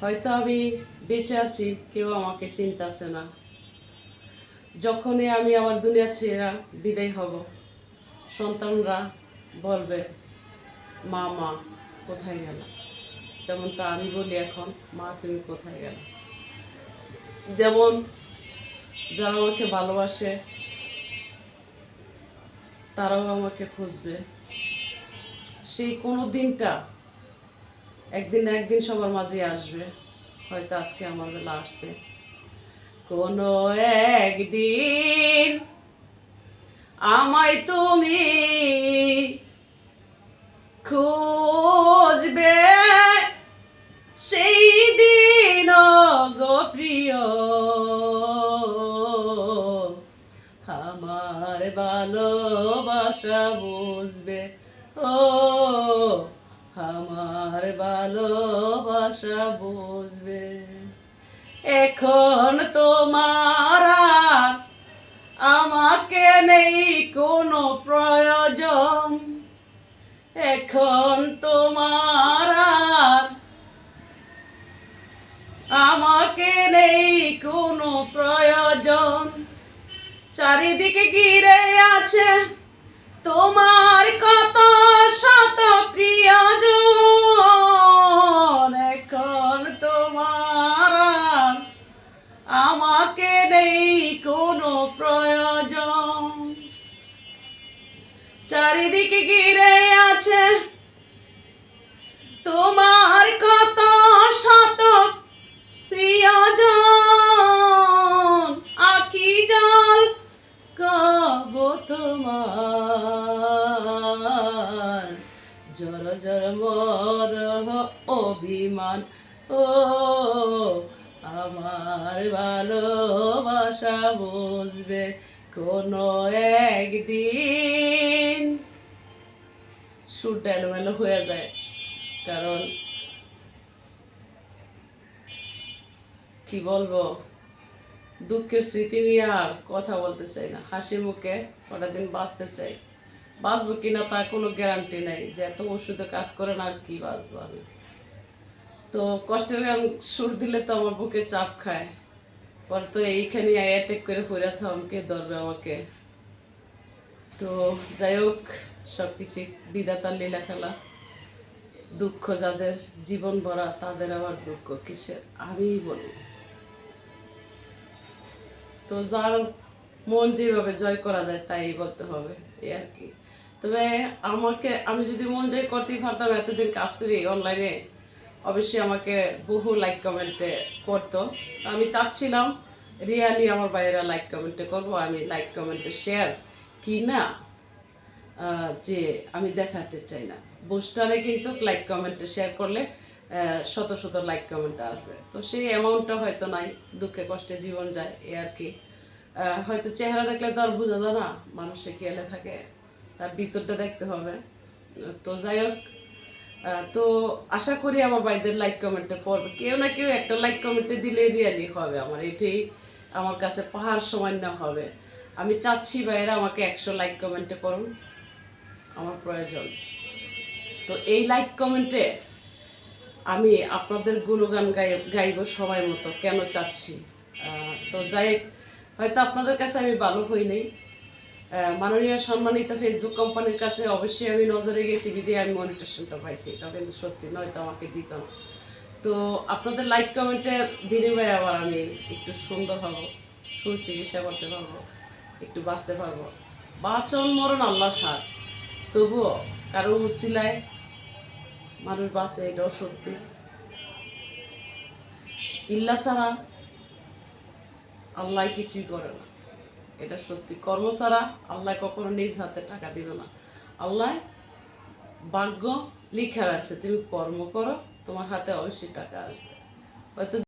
হয়তো আমি বেঁচে আছি, কেউ আমাকে চিনতেছে না। যখনই আমি আমার দুনিয়া ছেড়ে বিদায় হব, সন্তানরা বলবে, মা মা কোথায় গেল? যেমনটা আমি বলি এখন, মা তুমি কোথায় গেল? যেমন যারা আমাকে ভালোবাসে তারাও আমাকে খুঁজবে। সেই কোনো দিনটা একদিন না একদিন সবার মাঝে আসবে। হয়তো আজকে আমার বেলা আসছে। কোনো একদিন আমায় তুমি খুঁজবে, সেই দিন গো প্রিয় আমার ভালোবাসা বুঝবে। ও আমার ভালোবাসা বুঝবে। এখন তোমার আর আমাকে নেই কোনো প্রয়োজন। এখন তোমার আর আমাকে নেই কোনো প্রয়োজন। চারিদিকে ঘিরে আছে তোমার কত শত প্রিয়জন। এখন তোমার আর আমাকে নেই কোনো প্রয়োজন। চারিদিকে ঘিরে আছে তোমার কত শত প্রিয়জন। আখি জল কব তোমার, জর জর মর অভিমান। ও আমার ভালোবাসা বুঝবে কোনো একদিন। সুরটা এলোমেলো হয়ে যায়, কারণ কি বলবো, দুঃখের স্মৃতি নিয়ে আর কথা বলতে চাই না। হাসি মুখে কটা দিন বাঁচতে চাই। বাঁচবো কিনা তা কোনো গ্যারান্টি নেই, যে এত ওষুধে কাজ করে না, আর কি বাঁচবো আমি। তো কষ্টের গান সুর দিলে তো আমার বুকে চাপ খায়, পরে তো এইখানে অ্যাটাক করে পড়ে থাম, কে ধরবে আমাকে? তো যাই হোক, সব কিছু বিধাতার লীলা খেলা। দুঃখ যাদের জীবন ভরা, তাদের আবার দুঃখ কিসের আমিই বলি। তো যার মন যেভাবে জয় করা যায় তাই বলতে হবে, এই আর কি। তবে আমি যদি মন জয় করতেই পারতাম, এতদিন কাজ করি অনলাইনে, অবশ্যই আমাকে বহু লাইক কমেন্টে করতো। তো আমি চাচ্ছিলাম রিয়ালি আমার বাইরেরা লাইক কমেন্টে করবো, আমি লাইক কমেন্টে শেয়ার কি না, যে আমি দেখাতে চাই না। বুস্টারে কিন্তু লাইক কমেন্টে শেয়ার করলে শত শত লাইক কমেন্ট আসবে। তো সেই অ্যামাউন্টটা হয়তো নাই, দুঃখে কষ্টে জীবন যায়, এ আর কি। হয়তো চেহারা দেখলে তো আর বোঝা যায় না মানুষে কি এলে থাকে, তার ভিতরটা দেখতে হবে। তো যাই হোক, তো আশা করি আমার ভাইদের লাইক কমেন্টে পড়বে, কেউ না কেউ একটা লাইক কমেন্টে দিলে রিয়ালি হবে। আমার এটাই আমার কাছে পাহাড় সমান না হবে। আমি চাচ্ছি ভাইয়েরা আমাকে 100 লাইক কমেন্টে করুন, আমার প্রয়োজন। তো এই লাইক কমেন্টে আমি আপনাদের গুণগান গাইব সময় মতো, কেন চাচ্ছি। তো যাই হোক, হয়তো আপনাদের কাছে আমি ভালো হই নাই, মাননীয় সম্মানিত ফেসবুক কোম্পানির কাছে অবশ্যই আমি নজরে গেছি, বিধে আমি মনিটেশনটা পাইছি। এটা কিন্তু সত্যি, নয়তো আমাকে দিত না। তো আপনাদের লাইক কমেন্টের বিনিময়ে আবার আমি একটু সুন্দর হব, সুচিকিৎসা করতে পারবো, একটু বাঁচতে পারবো। বাঁচন মরণ আল্লাহর হাত, তবুও কারো উছিলায় মানুষ বাঁচে, এটাও সত্যি। ইল্লা ছাড়া আল্লাহ কিছুই করে না, এটা সত্যি। কর্ম ছাড়া আল্লাহ কখনো নিজ হাতে টাকা দিবে না। আল্লাহ ভাগ্য লিখে রাখছে, তুমি কর্ম করো, তোমার হাতে অবশ্যই টাকা আসবে। হয়তো